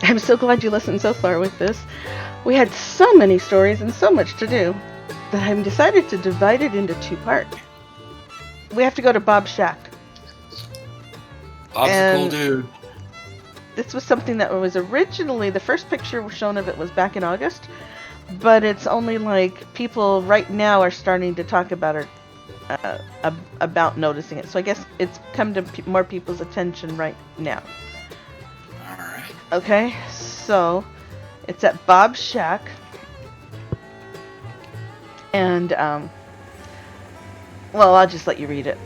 I'm so glad you listened so far with this. We had so many stories and so much to do that I've decided to divide it into two parts. We have to go to Bob's shack. Bob's a cool dude. This was something that was originally, the first picture shown of it was back in August, but it's only like people right now are starting to talk about it, about noticing it. So I guess it's come to more people's attention right now. Alright. Okay, so it's at Bob's shack. And, well, I'll just let you read it.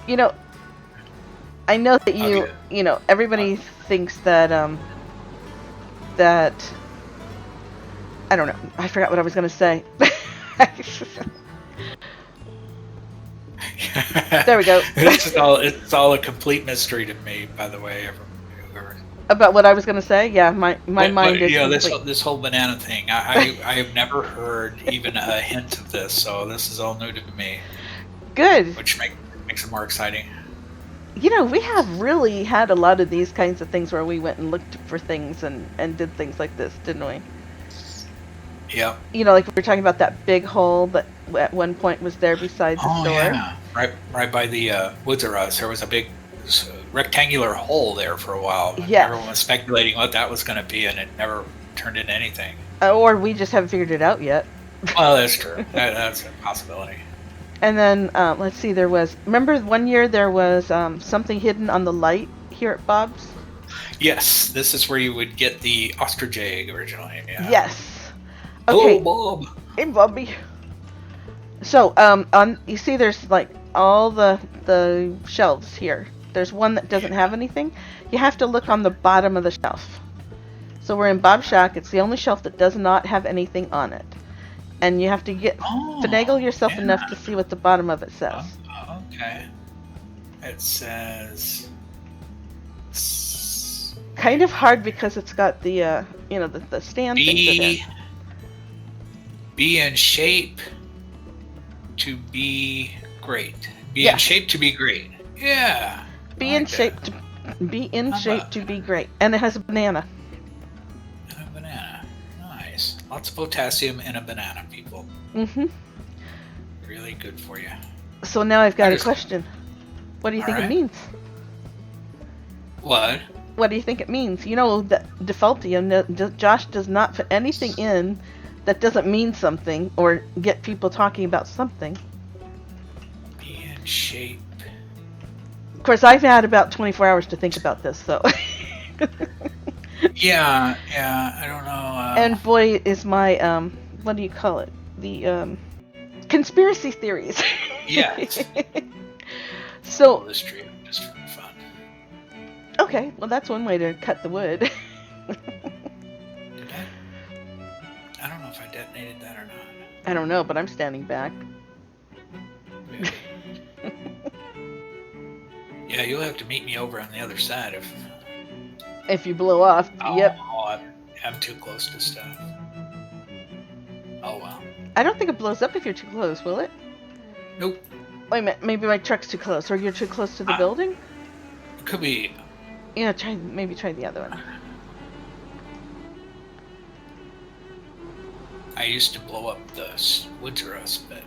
You know, I know that you know, everybody thinks that, that, I don't know, I forgot what I was going to say. There we go. It's all a complete mystery to me, by the way. About what I was going to say? Yeah, my mind is complete. This whole banana thing, I have never heard even a hint of this, so this is all new to me. Good. Which makes it more exciting. You know, we have really had a lot of these kinds of things where we went and looked for things and did things like this, didn't we? Yeah. You know, like we were talking about that big hole that at one point was there beside the store. Yeah. Right by the Woods R Us. There was a big rectangular hole there for a while. Yeah. Everyone was speculating what that was going to be, and it never turned into anything. Or we just haven't figured it out yet. Well, that's true. That's a possibility. And then, let's see, remember one year there was something hidden on the light here at Bob's? Yes, this is where you would get the ostrich egg originally. Yeah. Yes. Okay. Hello, Bob. Hey, Bobby. So, you see there's like all the shelves here. There's one that doesn't have anything. You have to look on the bottom of the shelf. So we're in Bob's shack. It's the only shelf that does not have anything on it. And you have to finagle yourself enough to see what the bottom of it says. Okay. It says... Kind of hard because it's got the, you know, the stand things in it. Be in shape to be great. Be in shape to be great. Yeah. Be in shape to be great. And it has a banana. And a banana. Nice. Lots of potassium in a banana, people. Mm-hmm. Really good for you. So now I've got a question. What do you think it means? What? What do you think it means? You know, that defaultium, Josh does not put anything in that doesn't mean something or get people talking about something. Be in shape. Of course, I've had about 24 hours to think about this, so... Yeah, I don't know. And boy, is my, what do you call it? The, conspiracy theories. Yes. So... This tree just for fun. Okay, well that's one way to cut the wood. Did I don't know if I detonated that or not. I don't know, but I'm standing back. Yeah, you'll have to meet me over on the other side if you blow off. Yep. Oh, I'm too close to stuff. Oh well. I don't think it blows up if you're too close, will it? Nope. Wait a minute, maybe my truck's too close, or you're too close to the building? It could be. Yeah, maybe try the other one. I used to blow up the Woods R Us, but...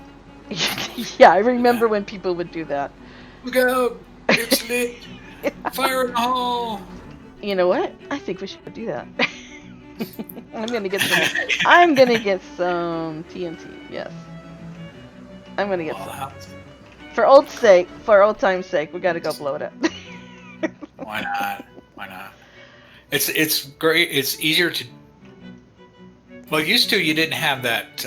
Yeah, I remember when people would do that. Look out! It's lit! Fire in the hole! You know what? I think we should do that. I'm gonna get some TNT. Yes, I'm gonna get some. For old time's sake, we gotta go blow it up. Why not? It's great. It's easier to. Well, used to you didn't have that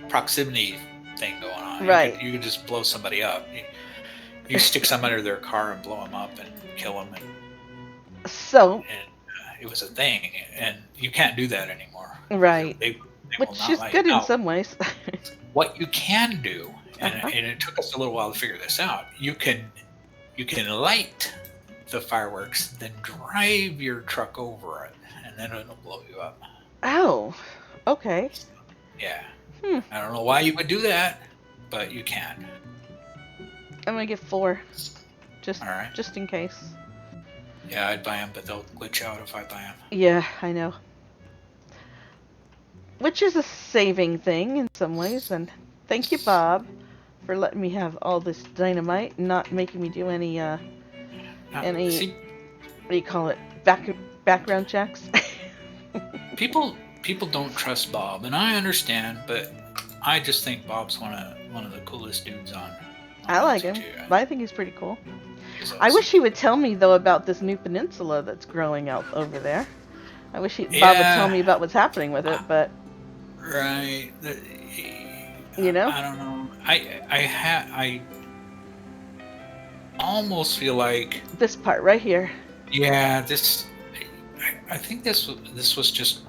proximity thing going on. Right. You could just blow somebody up. You stick some under their car and blow them up and kill them. And it was a thing, and you can't do that anymore. Right. They Which is good in some ways. What you can do, and it took us a little while to figure this out. You can light the fireworks, then drive your truck over it, and then it'll blow you up. Oh, okay. Yeah. I don't know why you would do that, but you can. I'm gonna get 4, just All right. just in case. Yeah, I'd buy them, but they'll glitch out if I buy them. Yeah, I know. Which is a saving thing in some ways, and thank you, Bob, for letting me have all this dynamite and not making me do any See, what do you call it, background checks. people don't trust Bob, and I understand, but I just think Bob's one of the coolest dudes on I like him. LT2. I think he's pretty cool. He's I awesome. wish he would tell me though about this new peninsula that's growing out over there. I wish Bob would Yeah. tell me about what's happening with it, but Right. you know, I don't know. I almost feel like, this part right here. yeah, this. I think this was just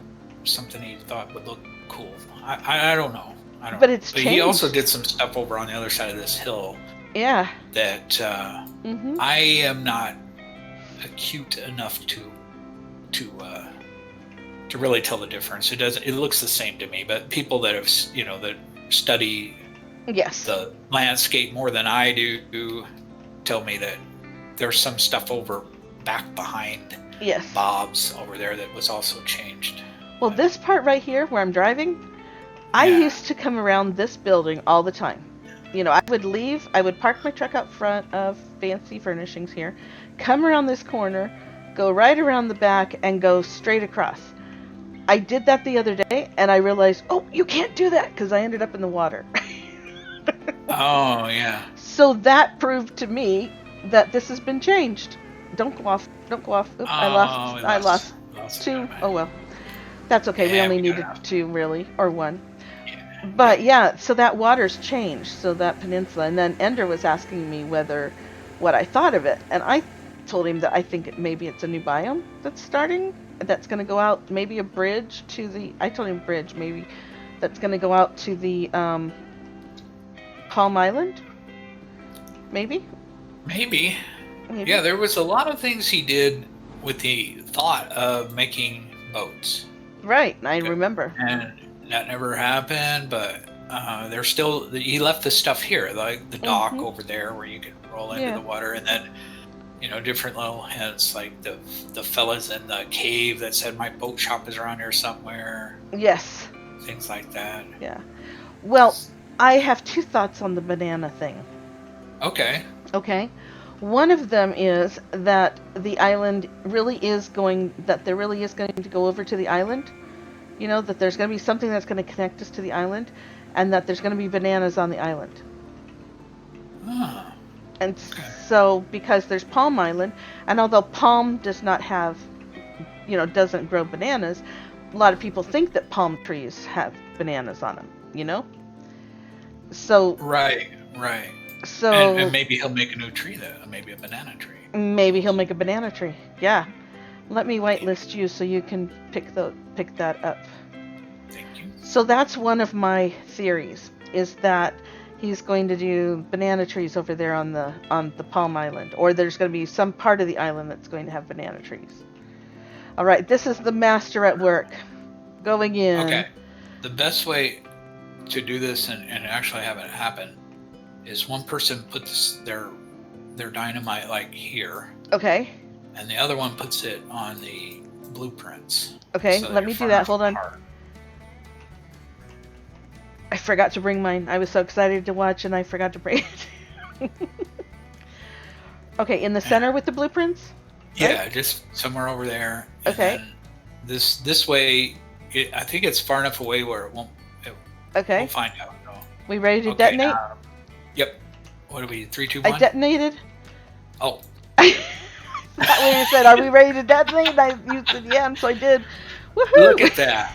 something he thought would look cool. I don't know. I don't. But it's But he also changed. did some stuff over on the other side of this hill Yeah. that Mhm. I am not acute enough to really tell the difference. It doesn't. It looks the same to me. But people that have that study Yes. the landscape more than I do tell me that there's some stuff over back behind Yes. Bob's over there that was also changed. Well, this part right here where I'm driving, I Yeah. used to come around this building all the time. You know, I would park my truck out front of Fancy Furnishings here, come around this corner, go right around the back, and go straight across. I did that the other day, and I realized, oh, you can't do that, because I ended up in the water. Oh yeah. So that proved to me that this has been changed. Don't go off. Don't go off. Oops, I lost two. Oh well. That's okay. We Yeah, only we got needed enough. 2 really, or 1. Yeah. But yeah, so that water's changed, so that peninsula. And then Ender was asking me what I thought of it. And I told him that I think maybe it's a new biome that's starting, that's going to go out, maybe a bridge to the, I told him bridge, maybe, that's going to go out to the Palm Island. Maybe? Maybe. Maybe. Yeah, there was a lot of things he did with the thought of making boats. Right, I remember. And that never happened, but there's still, he left the stuff here, like the dock over there where you can roll into the water, and then different little hints like the fellas in the cave that said my boat shop is around here somewhere. Yes. Things like that. Yeah. Well, I have 2 thoughts on the banana thing. Okay. Okay. One of them is that the island really is going, that there really is going to go over to the island. You know, that there's going to be something that's going to connect us to the island, and that there's going to be bananas on the island. Oh. And so, because there's Palm Island, and although Palm does not have, doesn't grow bananas, a lot of people think that palm trees have bananas on them, So. Right. So. And maybe he'll make a new tree though, maybe a banana tree. Maybe he'll make a banana tree. Yeah. Let me whitelist you so you can pick that up. Thank you. So that's one of my theories, is that he's going to do banana trees over there on the Palm Island, or there's going to be some part of the island that's going to have banana trees. All right, this is the master at work, going in. Okay. The best way to do this and actually have it happen is one person puts their dynamite like here. Okay. And the other one puts it on the blueprints. Okay, so let me do that. Hold on. I forgot to bring mine. I was so excited to watch and I forgot to bring it. Okay, in the center with the blueprints? Yeah, right? just somewhere over there. Okay. And this way, I think it's far enough away where it won't. Okay. We'll find out. No. We ready to detonate? Yep. What are we? 3, 2, 1. I detonated. Oh. That way you said, "Are we ready to detonate?" You said, "Yeah," and so I did. Woohoo! Look at that.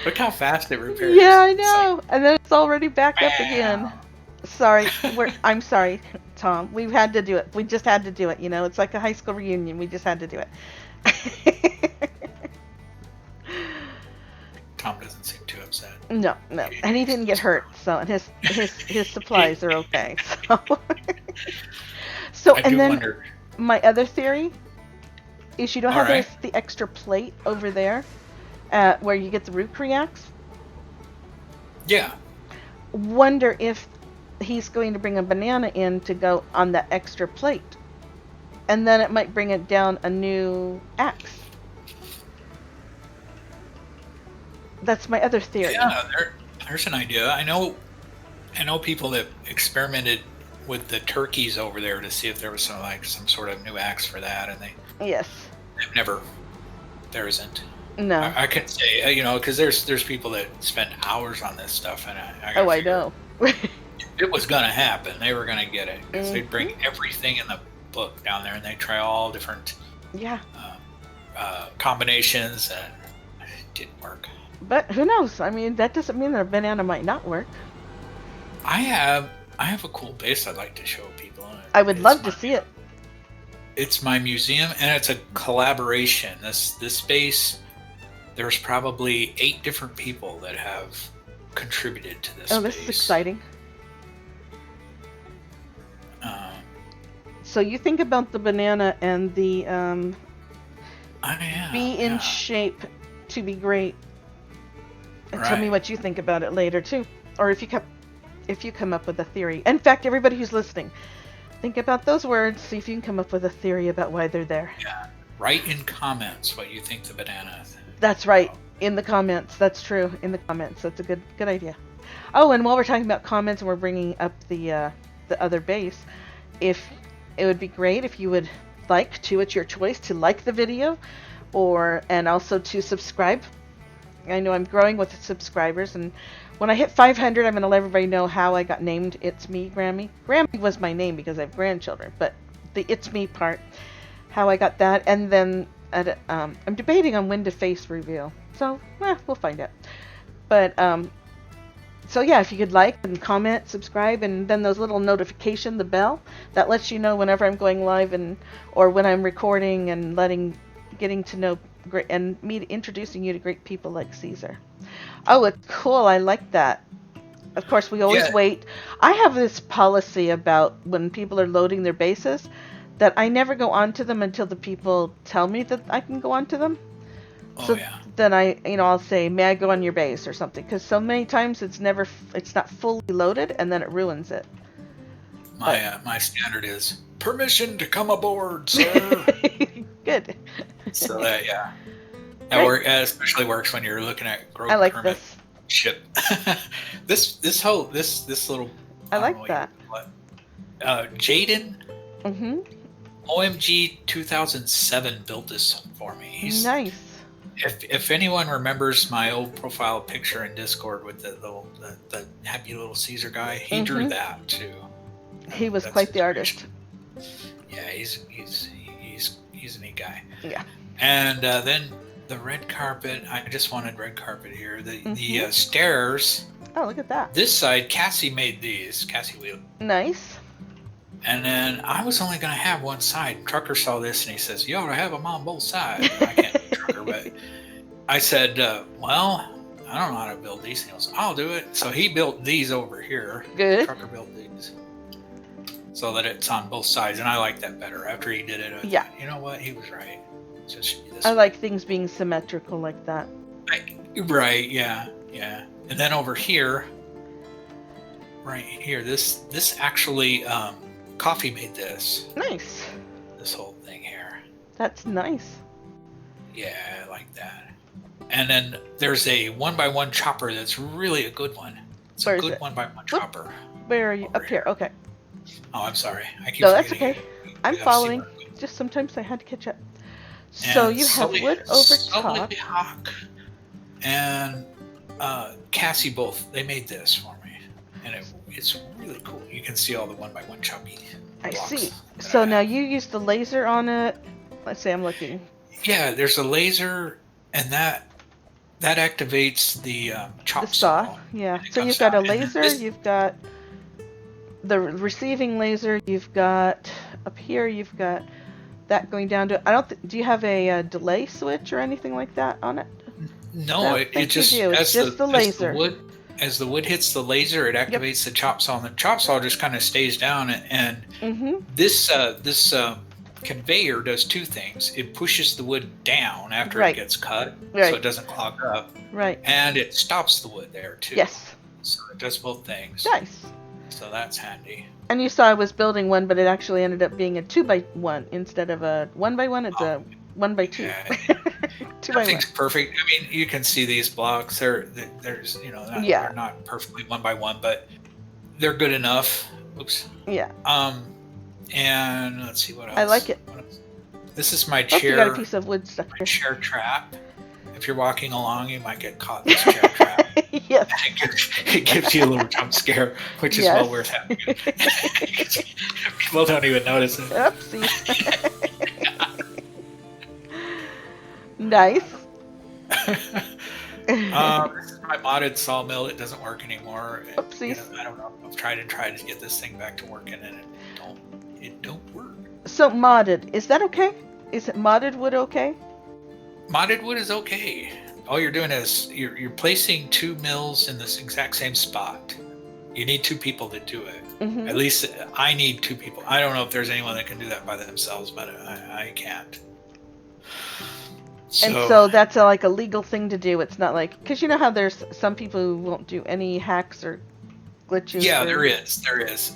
Look how fast it repairs. Yeah, I know. Like, and then it's already back up again. Sorry. I'm sorry, Tom. We've had to do it. We just had to do it. It's like a high school reunion. We just had to do it. Tom doesn't seem too upset. No, and he didn't get hurt, so and his supplies are okay. So I and do then wonder. My other theory is, you know how Alright. there's the extra plate over there, where you get the root creax? Yeah. Wonder if he's going to bring a banana in to go on that extra plate. And then it might bring it down a new axe. That's my other theory. Yeah, there's an idea. I know people that experimented with the turkeys over there to see if there was some sort of new axe for that, and Yes. there isn't. No. I can say, because there's people that spend hours on this stuff, and I know. if it was gonna happen, they were gonna get it, because they'd bring Mm-hmm. everything in the book down there, and they try all different combinations, and it didn't work. But who knows? I mean, that doesn't mean that a banana might not work. I have a cool base I'd like to show people. I would love to see it. It's my museum, and it's a collaboration. This base, there's probably 8 different people that have contributed to this. Oh, this is exciting. So you think about the banana and the be in shape to be great. And tell me what you think about it later too, or if you come up with a theory. In fact, everybody who's listening, think about those words. See if you can come up with a theory about why they're there. Yeah. Write in comments what you think the banana is. That's right. In the comments. That's true. In the comments. That's a good idea. Oh, and while we're talking about comments and we're bringing up the other base, if it would be great if you would like to, it's your choice, to like the video, and also to subscribe. I know I'm growing with subscribers, and when I hit 500, I'm going to let everybody know how I got named ItsMeGrammi. Grammy was my name because I have grandchildren, but the It's Me part, how I got that, and then I'm debating on when to face reveal. So, we'll find out. But, so yeah, if you could like and comment, subscribe, and then those little notification, the bell, that lets you know whenever I'm going live or when I'm recording and getting to know great, and me introducing you to great people like Caesar. Oh, it's cool. I like that. Of course, we always wait. I have this policy about when people are loading their bases that I never go onto them until the people tell me that I can go onto them. Then I'll say, may I go on your base or something? Because so many times it's not fully loaded, and then it ruins it. My standard is permission to come aboard, sir. Good. So that that especially works when you're looking at growth. I like permit this ship. this little. I like that. Jaden. Mm-hmm. OMG 2007 built this for me. He's nice. If anyone remembers my old profile picture in Discord with the happy little Caesar guy, he drew that too. He was quite the artist. Yeah, he's a neat guy. Yeah. And then the red carpet. I just wanted red carpet here. The stairs. Oh, look at that. This side, Cassie made these. Cassie Wheel. Nice. And then I was only going to have one side. Trucker saw this and he says, "You ought to have them on both sides." I can't be Trucker, but I said, "Well, I don't know how to build these." And he goes, "I'll do it." So he built these over here. Good. Trucker built these so that it's on both sides, and I like that better. After he did it, I thought, you know what? He was right. It just should be this way. like things being symmetrical like that. Right? Yeah. And then over here, right here, this actually. Coffee made this. Nice. This whole thing here. That's nice. Yeah, I like that. And then there's a 1x1 chopper that's really a good one. It's a good 1x1 chopper. Where are you? Up here. Okay. Oh, I'm sorry. I keep No, that's forgetting okay. I'm following. Just sometimes I had to catch up. So you have wood over top. Hawk and Cassie both. They made this for me, and it's really cool. You can see all the 1x1 choppy. I see. So now you use the laser on it. Let's see, I'm looking. Yeah, there's a laser, and that activates the chop saw. Yeah. So you've got a laser. You've got the receiving laser. You've got up here. You've got that going down to. Do you have a delay switch or anything like that on it? No, it just the laser. As the wood hits the laser, it activates the chop saw, and the chop saw just kind of stays down. And this conveyor does two things. It pushes the wood down after it gets cut, so it doesn't clog up. Right. And it stops the wood there too. Yes. So it does both things. Nice. So that's handy. And you saw I was building one, but it actually ended up being a 2x1 instead of a 1x1. It's a 1x2. Yeah, 2x1. nothing's perfect. I mean, you can see these blocks. There's Yeah. they're not perfectly 1x1, but they're good enough. Oops. Yeah. And let's see what else. I like it. This is my Oh, chair. you got a piece of wood stuck My here. chair trap. If you're walking along, you might get caught in this chair trap. Yes. It gives you a little jump scare, which is well worth having. People don't even notice it. Oopsies. Nice. This is my modded sawmill. It doesn't work anymore. Oopsies. I don't know. I've tried to get this thing back to working, and it don't work. So modded, is that okay? Is it modded wood okay? Modded wood is okay. All you're doing is you're placing 2 mills in this exact same spot. You need 2 people to do it. Mm-hmm. At least I need 2 people. I don't know if there's anyone that can do that by themselves, but I can't. And so that's like a legal thing to do. It's not like, because you know how there's some people who won't do any hacks or glitches. Yeah, there is,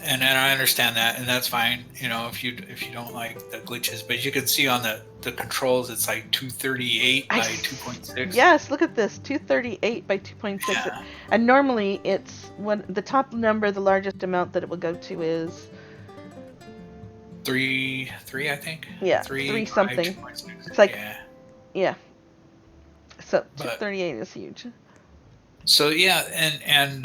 and I understand that, and that's fine. If you don't like the glitches, but you can see on the controls, it's like 238 by 2.6. Yes, look at this, 238 by 2.6, Yeah. And normally it's when the top number, the largest amount that it will go to is 3, I think. Yeah, 3 something. 2.6. It's like yeah. So 238 is huge. So yeah, and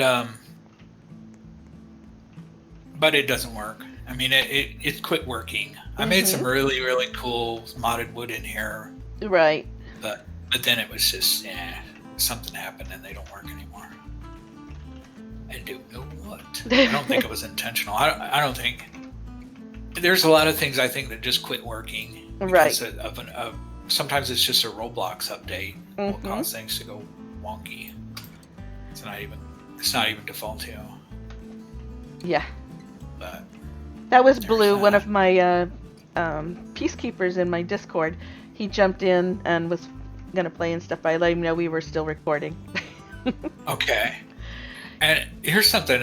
but it doesn't work. I mean, it quit working. I made some really, really cool modded wood in here. Right. But then it was just, something happened and they don't work anymore. I don't know what. I don't think it was intentional. I don't think. There's a lot of things I think that just quit working. Right. Of sometimes it's just a Roblox update will cause things to go wonky. It's not even default to. Yeah. But that was Blue, one of my peacekeepers in my Discord. He jumped in and was gonna play and stuff, but I let him know we were still recording. Okay. And here's something.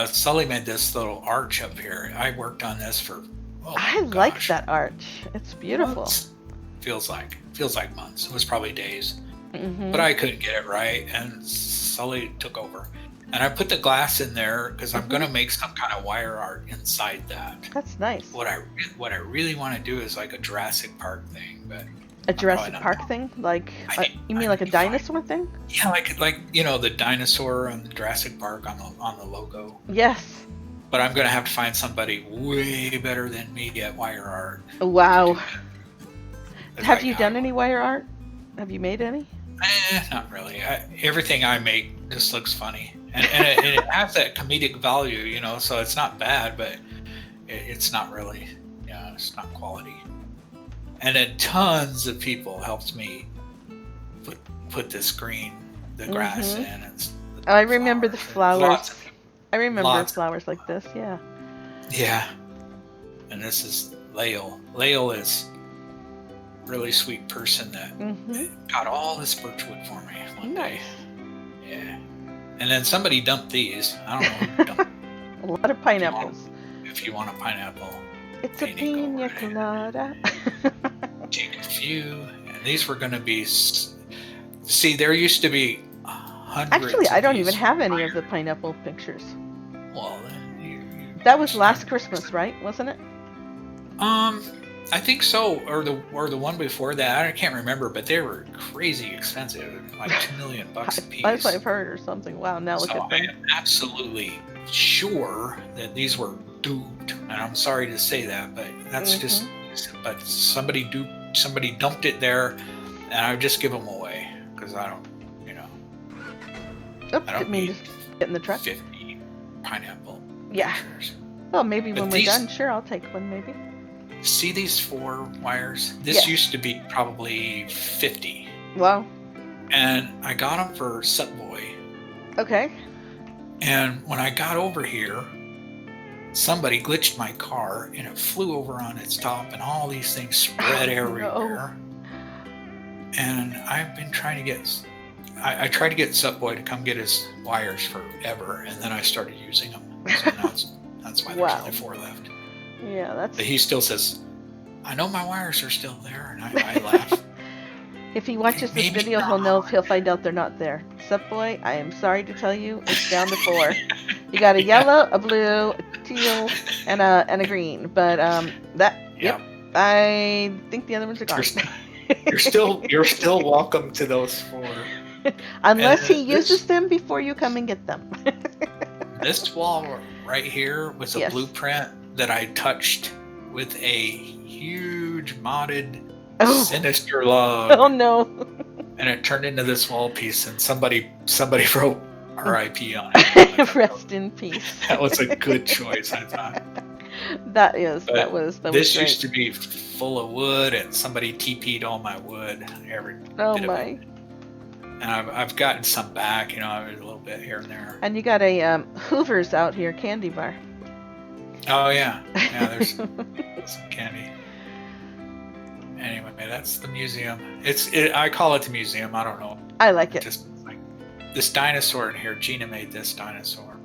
Sully made this little arch up here. I worked on this for. I like that arch. It's beautiful. Months. Feels like months. It was probably days. But I couldn't get it right, and Sully took over. And I put the glass in there because I'm going to make some kind of wire art inside that. That's nice. What I really want to do is like a Jurassic Park thing, but a Jurassic Park thing, like you mean like a dinosaur thing? Yeah, like the dinosaur on Jurassic Park on the logo. Yes. But I'm going to have to find somebody way better than me at wire art. Wow. Have you done any wire art? Have you made any? Not really. Everything I make just looks funny. And it has that comedic value, so it's not bad, but it's not really, it's not quality. And then tons of people helped me put this green, the grass in. And I remember the flowers. I remember flowers like this, yeah. Yeah. And this is Lael. Lael is a really sweet person that got all this birchwood for me one day. Yeah. And then somebody dumped these. I don't know who dumped a lot of pineapples. If you want a pineapple. It's a pina colada. Take a few. And these were going to be... See, there used to be hundreds. Actually, I don't even have any of the pineapple pictures. Well, then you that was last Christmas, right? Wasn't it? I think so, or the one before that. I can't remember, but they were crazy expensive, like $2 million a piece. That's what I've heard, or something. Wow, now look at them. I am absolutely sure that these were duped, and I'm sorry to say that, but that's just. But somebody dumped it there, and I would just give them away because I don't, Oops, didn't mean to get in the truck. 50 pineapple. Yeah. Pictures. Well, maybe when we're done, sure, I'll take one, maybe. See these 4 wires? This used to be probably 50. Wow. And I got them for Subway. Okay. And when I got over here, somebody glitched my car and it flew over on its top and all these things spread everywhere. And I've been trying to get... I tried to get Subway to come get his wires forever, and then I started using them. So that's why there's Wow. only 4 left. Yeah, that's. But he still says, "I know my wires are still there," and I laugh. If he watches this Maybe video, he'll find out they're not there. Sup, boy? I am sorry to tell you, it's down to 4. You got a yellow, a blue, a teal, and a green. But yep. I think the other ones are gone. You're still welcome to those 4. Unless he uses them before you come and get them. This wall right here was a Yes. blueprint that I touched with a huge modded sinister log. Oh no. And it turned into this wall piece, and somebody wrote R.I.P. on it. Rest in peace. That was a good choice, I thought. That was This great. used to be full of wood, and somebody TP'd all my wood. Oh bit of my. it. And I've gotten some back, a little bit here and there. And you got a Hoover's out here candy bar. Oh yeah, there's some candy. Anyway, that's the museum. I call it the museum. I don't know. I like it. Just like this dinosaur in here. Gina made this dinosaur.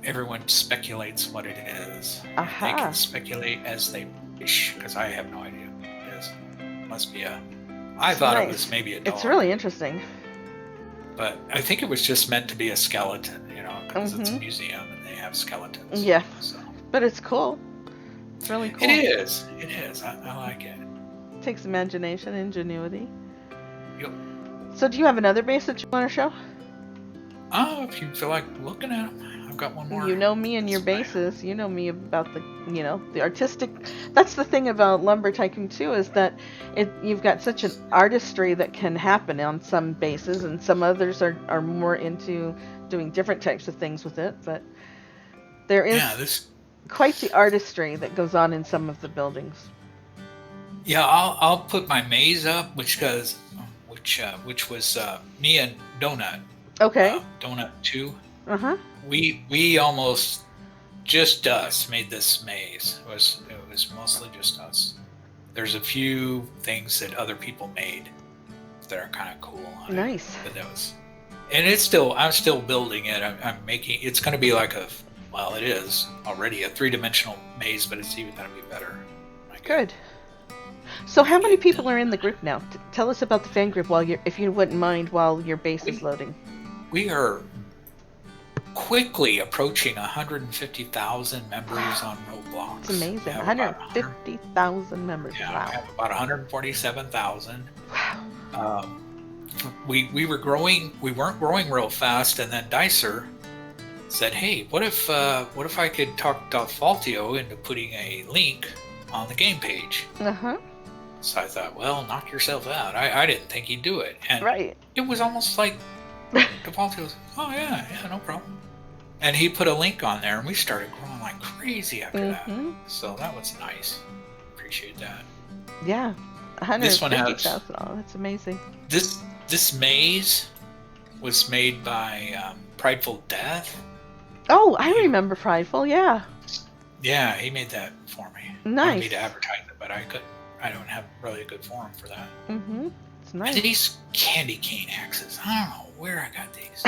Everyone speculates what it is. They can speculate as they wish, because I have no idea what it is. It must be I thought it was maybe a dog. It's really interesting. But I think it was just meant to be a skeleton, because it's a museum and they have skeletons. Yeah. So. But it's cool. It's really cool. It is. I like it. It takes imagination, ingenuity. Yep. So do you have another base that you want to show? Oh, if you feel like looking at them, I've got one more. You know me and your bases. You know me about the artistic. That's the thing about Lumber Tycoon 2 is that you've got such an artistry that can happen on some bases, and some others are more into doing different types of things with it. But there is quite the artistry that goes on in some of the buildings. Yeah, I'll put my maze up, which was me and Donut. Okay. Donut 2. Uh-huh. We almost just us made this maze. It was mostly just us. There's a few things that other people made that are kind of cool. Nice. But and I'm still building it. I'm making. It's going to be like it is already a 3-dimensional maze, but it's even going to be better. Good. So how many people are in the group now? Tell us about the fan group if you wouldn't mind, while your base is loading. We are quickly approaching 150,000 members on Roblox. It's amazing. 150,000 members. Yeah, wow. We have about 147,000. Wow. We were growing. We weren't growing real fast, and then Dicer said, "Hey, what if I could talk Faltio into putting a link on the game page?" Uh-huh. So I thought, well, knock yourself out. I didn't think he'd do it. And right. It was almost like Faltio was, oh yeah, no problem. And he put a link on there, and we started growing like crazy after that. So that was nice. Appreciate that. Yeah. 150,000. Oh, that's amazing. This maze was made by Prideful Death. Oh, I remember Prideful, yeah. Yeah, he made that for me. Nice. I wanted me to advertise it, but I don't have really a good forum for that. It's nice. And these candy cane axes. I don't know where I got these.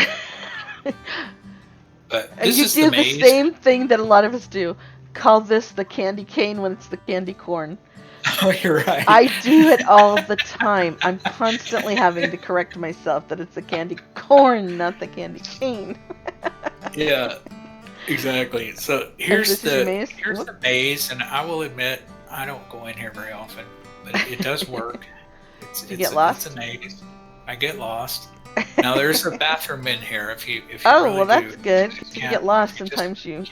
But this is the maze. You do the same thing that a lot of us do. Call this the candy cane when it's the candy corn. Oh, you're right. I do it all the time. I'm constantly having to correct myself that it's the candy corn, not the candy cane. Yeah, exactly. So here's the maze, and I will admit I don't go in here very often, but it does work. You get lost? It's a maze. I get lost. Now there's a bathroom in here. If you that's good. If you get lost, sometimes you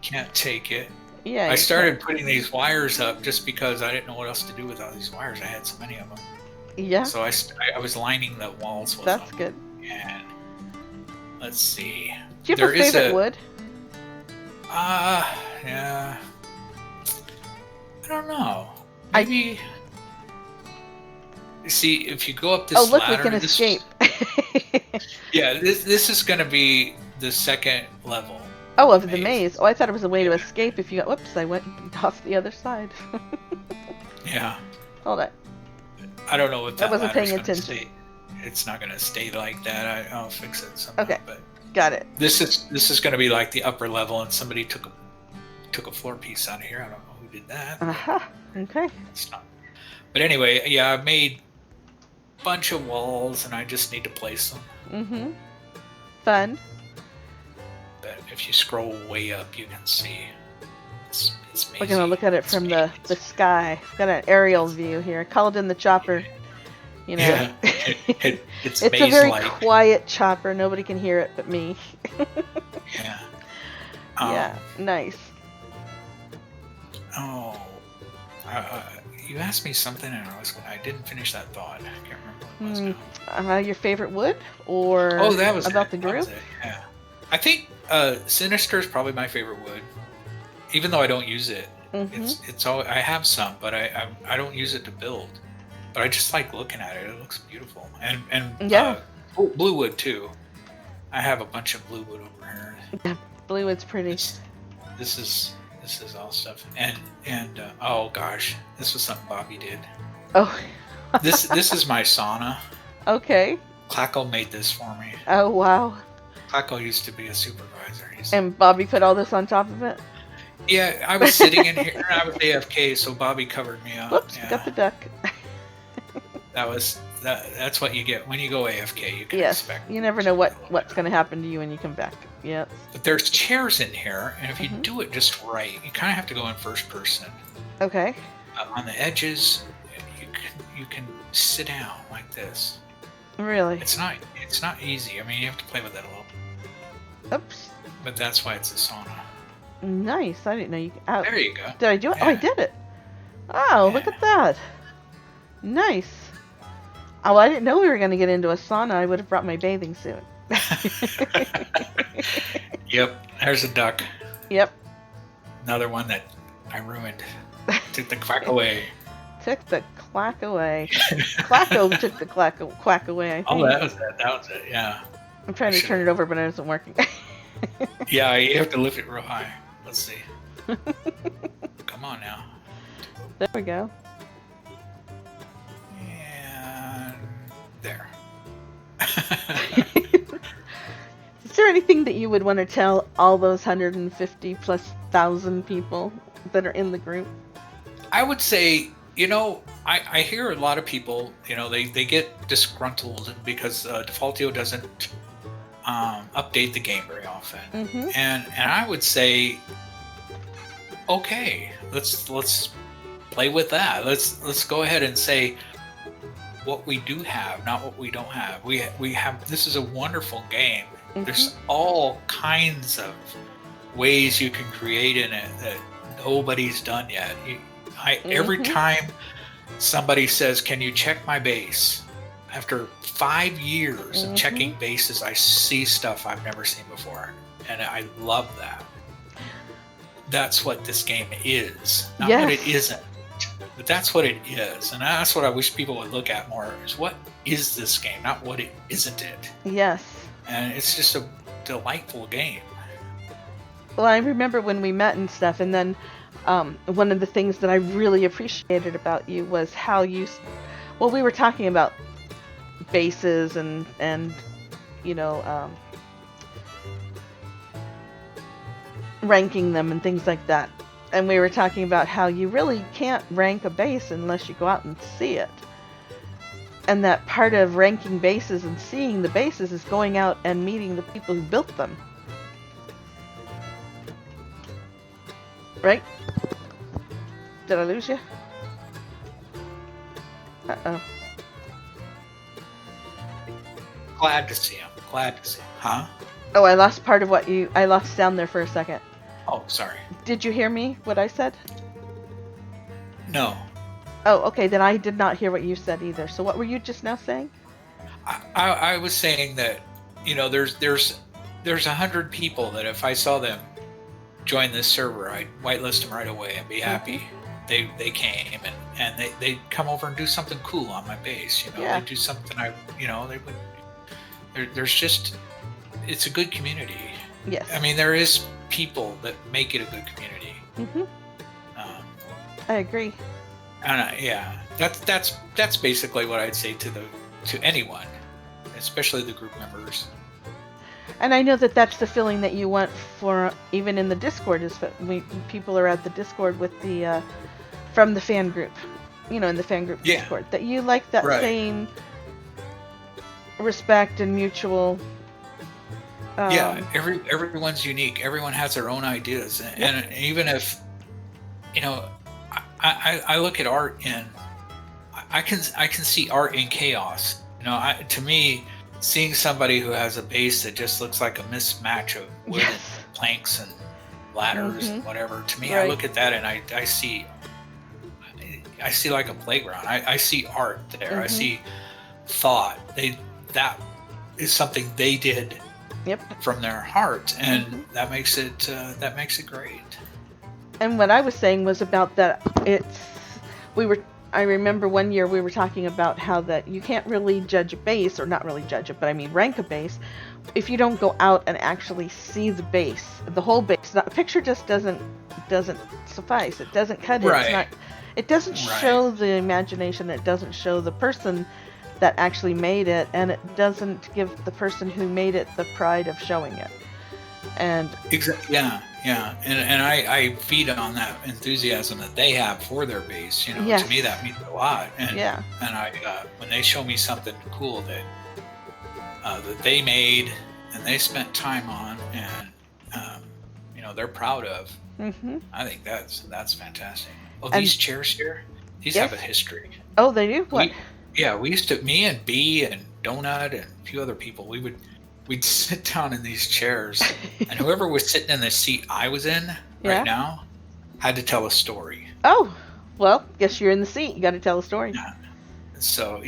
can't take it. Yeah. I started putting these wires up just because I didn't know what else to do with all these wires. I had so many of them. Yeah. So I was lining the walls with them. That's good. And let's see. Do you have a favorite wood? Yeah. I don't know. Maybe. See, if you go up this ladder... Oh, look, we can escape. Yeah, this is going to be the second level. Oh, of the maze. Oh, I thought it was a way to escape if you got... Whoops, I went off the other side. Yeah. Hold on. I don't know what I wasn't paying attention. It's not going to stay like that. I'll fix it somehow. Okay. But Got it. This is going to be like the upper level, and somebody took a floor piece out of here. I don't know who did that. Okay. It's not. But anyway, yeah, I made a bunch of walls, and I just need to place them. Fun. But if you scroll way up, you can see it's amazing. We're gonna look at it from the sky. Got an aerial view here. Called in the chopper. You know. Yeah, it's a very maze-like. quiet chopper. Nobody can hear it but me. Yeah. Yeah. Nice. Oh. You asked me something, and I didn't finish that thought. I can't remember what it was now. Your favorite wood, or that was about it. the group? Yeah. I think Sinister is probably my favorite wood, even though I don't use it. It's all I have some, but I don't use it to build. But I just like looking at it. It looks beautiful, and blue wood too. I have a bunch of blue wood over here. Yeah, blue wood's pretty. This is all stuff, and oh gosh, this was something Bobby did. Oh. This is my sauna. Okay. Clacko made this for me. Oh wow. Clacko used to be a supervisor. And Bobby put all this on top of it? Yeah, I was sitting in here. I was AFK, so Bobby covered me up. Whoops, yeah. got the duck. That's what you get when you go AFK. You can expect. You never know what's going to happen to you when you come back. Yep. But there's chairs in here, and if you do it just right, you kind of have to go in first person. Okay. On the edges, you can sit down like this. Really? It's not easy. I mean, you have to play with it a little. Oops. But that's why it's a sauna. Nice. I didn't know you. Oh. There you go. Did I do it? Yeah. Oh, I did it. Oh, look at that. Nice. Oh, I didn't know we were going to get into a sauna. I would have brought my bathing suit. Yep. There's a duck. Yep. Another one that I ruined. Took the quack away. Took the quack away. Clacko took the quack away, I think. Oh, that was it. Yeah. I'm trying to turn it over, but it isn't working. Yeah, you have to lift it real high. Let's see. Come on now. There we go. And there. Is there anything that you would want to tell all those 150 plus thousand people that are in the group? I would say, I hear a lot of people, they get disgruntled because Defaultio doesn't update the game very often. And I would say, okay, let's play with that. Let's go ahead and say what we do have, not what we don't have. We have. This is a wonderful game. There's all kinds of ways you can create in it that nobody's done yet. Every time somebody says, "Can you check my base?" After 5 years of checking bases, I see stuff I've never seen before, and I love that. That's what this game is, not what it isn't. But that's what it is, and that's what I wish people would look at more, is what is this game, not what it isn't it. Yes. And it's just a delightful game. Well, I remember when we met and stuff, and then one of the things that I really appreciated about you was how we were talking about bases and ranking them and things like that. And we were talking about how you really can't rank a base unless you go out and see it. And that part of ranking bases and seeing the bases is going out and meeting the people who built them. Right? Did I lose you? Uh-oh. Glad to see him. Huh? Oh, I lost part of I lost sound there for a second. Oh, sorry. Did you hear me, what I said? No. Oh, okay, then I did not hear what you said either. So what were you just now saying? I was saying that, there's 100 people that if I saw them join this server, I'd whitelist them right away and be happy. They came and they'd come over and do something cool on my base. They'd do something they would. There's just, it's a good community. Yes. I mean, there is people that make it a good community. I agree. And that's basically what I'd say to anyone, especially the group members. And I know that that's the feeling that you want for even in the Discord is that people are at the Discord with the from the fan group, in the fan group Discord, that you like that same respect and mutual. Everyone's unique. Everyone has their own ideas, and even if I look at art and I can see art in chaos. To me, seeing somebody who has a base that just looks like a mismatch of wood and planks and ladders and whatever, to me, I look at that and I see like a playground. I see art there. I see thought. That is something they did from their heart, and that makes it great. And what I was saying was about that. I remember one year we were talking about how that you can't really judge a base, or not really judge it, but I mean rank a base, if you don't go out and actually see the base, the whole base. A picture just doesn't suffice. It doesn't cut it. It doesn't show the imagination. It doesn't show the person that actually made it, and it doesn't give the person who made it the pride of showing it. And exactly, and I feed on that enthusiasm that they have for their base. To me that means a lot. And I when they show me something cool that they made and they spent time on, and they're proud of, I think that's fantastic. These chairs here, these have a history. Oh, they do? What? We used to, me and B and Donut and a few other people, we'd sit down in these chairs, and whoever was sitting in the seat I was in right now had to tell a story. Oh, well, guess you're in the seat. You got to tell a story. So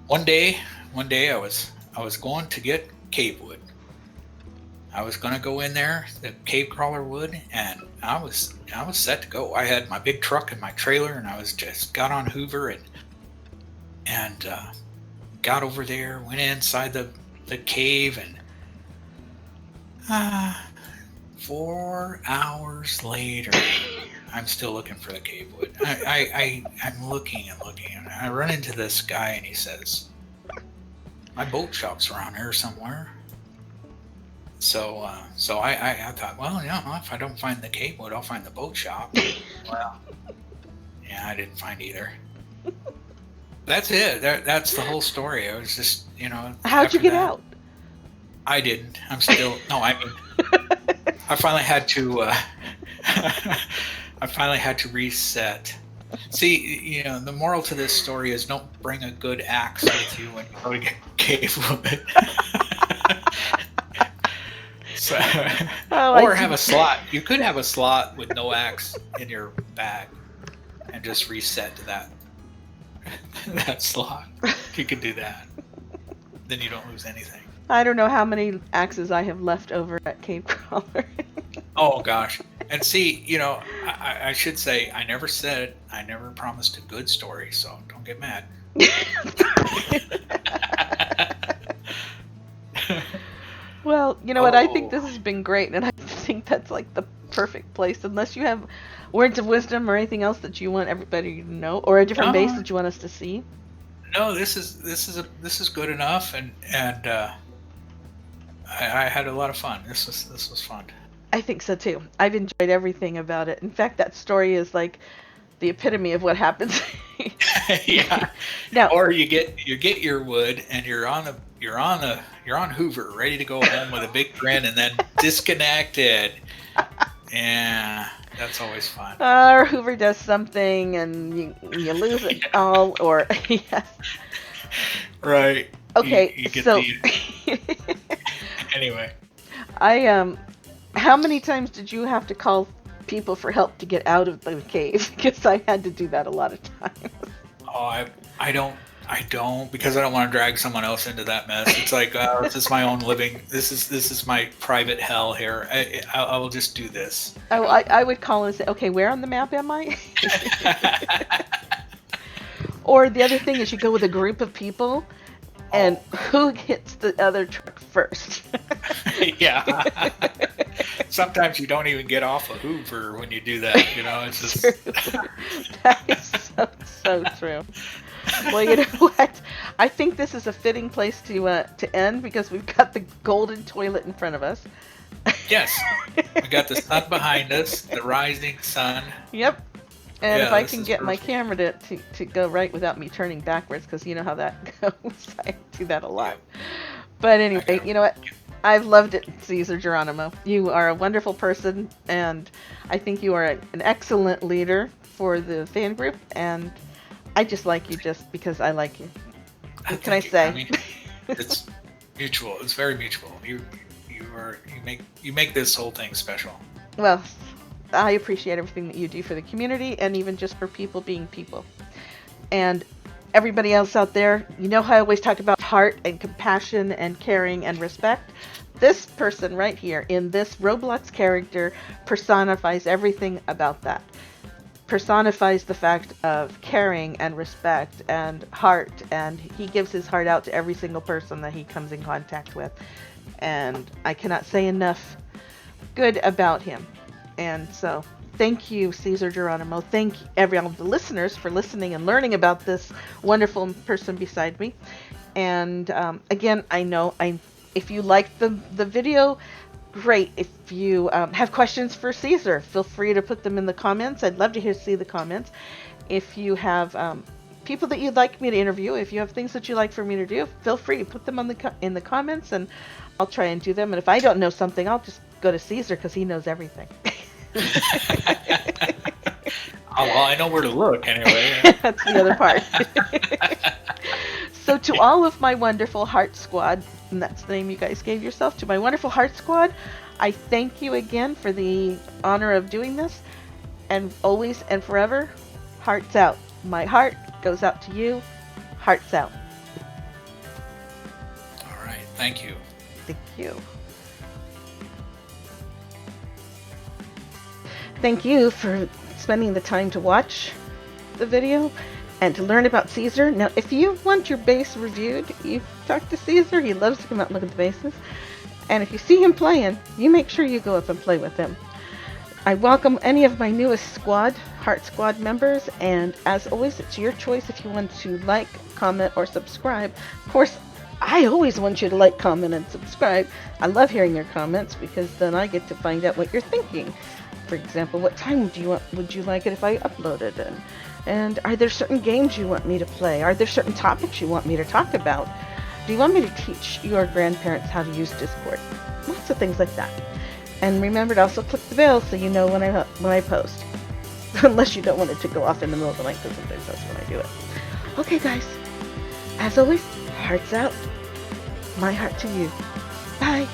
One day I was going to get cave wood. I was going to go in there, the cave crawler wood, and I was set to go. I had my big truck and my trailer, and I was just got on Hoover and got over there, went inside the cave, and 4 hours later, I'm still looking for the cave wood. I'm looking and looking, and I run into this guy, and he says, "My boat shop's around here somewhere." So I thought, well, if I don't find the cave wood, I'll find the boat shop. Well, I didn't find either. That's it. That's the whole story. I was just, How'd you get out? I didn't. I'm still. No, I mean, I finally had to. I finally had to reset. See, the moral to this story is don't bring a good axe with you when you go to get cave wood. So, or have a slot. You could have a slot with no axe in your bag, and just reset to that slot. You could do that. Then you don't lose anything. I don't know how many axes I have left over at Cave Crawler. Oh gosh. And see, I should say I never promised a good story, so don't get mad. Well, you know what? I think this has been great, and I think that's like the perfect place. Unless you have words of wisdom or anything else that you want everybody to know, or a different base that you want us to see. No, this is good enough, and I had a lot of fun. This was fun. I think so too. I've enjoyed everything about it. In fact, that story is like the epitome of what happens. Yeah. Now, or you get your wood, and you're on Hoover, ready to go home with a big grin, and then disconnected. Yeah, that's always fun. Or Hoover does something, and you lose it all, or yes. Right. Okay. You get so anyway, how many times did you have to call people for help to get out of the cave? Because I had to do that a lot of times. Oh, I don't, because I don't want to drag someone else into that mess. It's like, this is my own living. This is my private hell here. I will just do this. Oh, I would call and say, okay, where on the map am I? Or the other thing is you go with a group of people, and who hits the other truck first? Yeah. Sometimes you don't even get off a Hoover when you do that. It's just. That is so true. Well, you know what? I think this is a fitting place to end because we've got the golden toilet in front of us. Yes, we got the sun behind us, the rising sun. Yep. And if Yeah, I this can is get my perfect. camera to go right without me turning backwards, because you know how that goes. I do that a lot. Yeah, But I anyway, got you know what? I've loved it, CesarGeronimo. You are a wonderful person, and I think you are an excellent leader for the fan group, and I just like you just because I like you. What can I Thank you. I say? mean, it's mutual. It's very mutual. You make this whole thing special. Well, I appreciate everything that you do for the community and even just for people being people. And everybody else out there, you know how I always talk about heart and compassion and caring and respect? This person right here in this Roblox character personifies everything about that. Personifies the fact of caring and respect and heart, and he gives his heart out to every single person that he comes in contact with. And I cannot say enough good about him. And so, thank you, CesarGeronimo. Thank all the listeners for listening and learning about this wonderful person beside me. And again, if you like the video, great. If you have questions for Caesar, feel free to put them in the comments. I'd love to see the comments. If you have people that you'd like me to interview, if you have things that you'd like for me to do, feel free to put them in the comments, and I'll try and do them. And if I don't know something, I'll just go to Caesar because he knows everything. Oh, well, I know where to look anyway. That's the other part. So to all of my wonderful Heart Squad, and that's the name you guys gave yourself, to my wonderful Heart Squad, I thank you again for the honor of doing this. And always and forever, hearts out. My heart goes out to you. Hearts out. All right. Thank you. Thank you. Thank you for spending the time to watch the video and to learn about Caesar. Now, if you want your base reviewed, you talk to Caesar. He loves to come out and look at the bases. And if you see him playing, you make sure you go up and play with him. I welcome any of my newest squad, Heart Squad members, and as always, it's your choice if you want to like, comment, or subscribe. Of course, I always want you to like, comment, and subscribe. I love hearing your comments because then I get to find out what you're thinking. For example, what time would you like it if I uploaded it? And are there certain games you want me to play? Are there certain topics you want me to talk about? Do you want me to teach your grandparents how to use Discord? Lots of things like that. And remember to also click the bell so you know when I post. Unless you don't want it to go off in the middle of the night, because sometimes that's when I do it. Okay, guys. As always, hearts out. My heart to you. Bye.